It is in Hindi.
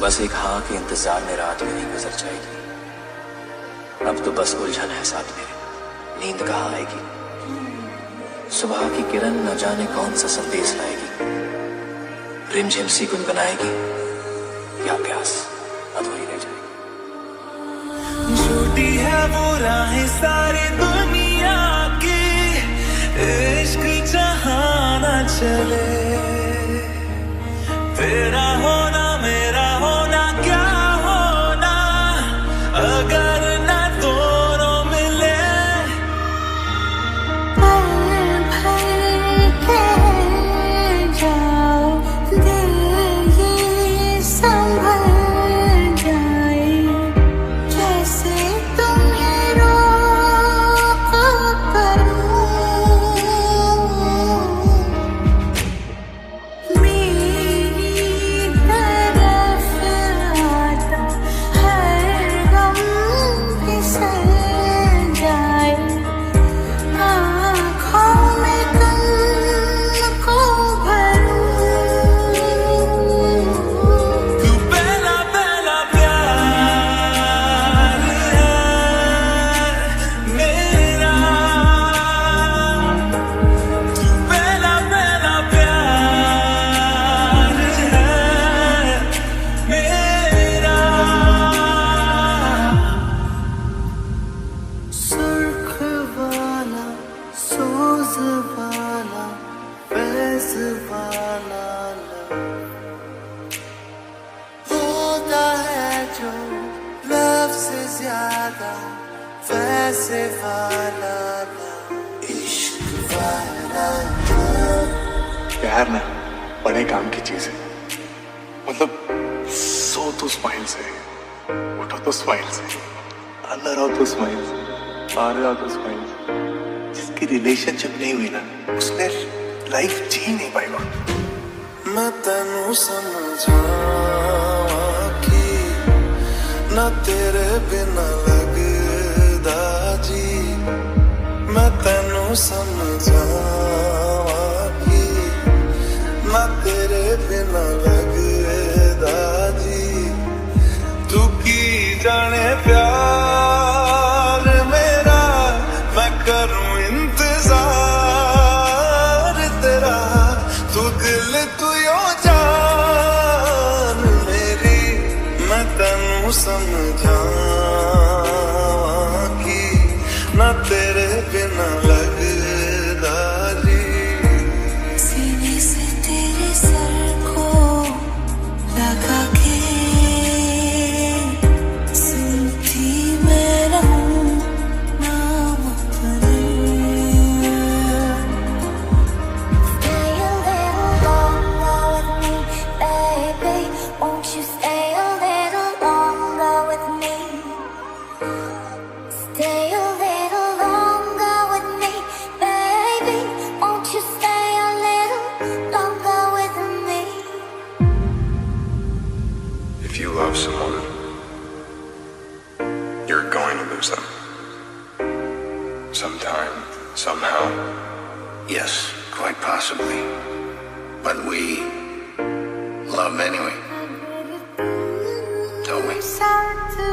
बस एक हाँ के इंतजार में रात मेरी गुजर जाएगी। अब तो बस उलझन है साथ मेरे, नींद कहाँ आएगी। सुबह की किरण न जाने कौन सा संदेश लाएगी, रिमझिम सी गुनगुनाएगी या प्यास अधूरी रह जाएगी। झूठी है वो राहें सारी दुनिया की, इश्क जहां न चले। तेरा होना मेरा होना क्या होना, अगर न दोनों मिले। पल भर के जाओ, दिल ये संभल जाए। कैसे तुम्हें रोक करूं, मेरी तरफ आता हर गम फिसल जाए। आँखों में तुमको भरूं, तू पहला पहला प्यार है मेरा, तू पहला पहला प्यार है मेरा। सुर्ख वाला सोज वाला फैज वाला होता है जो लव से ज्यादा वैसे वाला इश्क वाला। प्यार ना बड़े काम की चीज है। मतलब सो तो स्माइल से, उठो तो स्माइल से, अंदर आओ तो स्माइल से, बाहर आओ तो स्माइल से। जिसकी रिलेशनशिप नहीं हुई ना, उसने लाइफ जी नहीं पाएगा। मैं तेनू समझा कि ना तेरे बिना लगदा जी। मैं तेनू समझा कि ना तेरे बिना लगदा जी। तू की जाने प्यार मेरा, मैं करूं इंतजार तेरा। तू दिल तू यो जान मेरी, मैं तेनू समझा कि ना तेरे बिना लगदा जी। सीने से तेरे सर को लगा के सुनती मैं रहूं नाम अपने। Stay a little longer with me, baby. Won't you stay a little longer with me? Stay a little longer with me, baby. Won't you stay a little longer with me? If you love someone, you're going to lose them. Sometime, somehow. Yes, quite possibly. But we love anyway, don't we? Sad to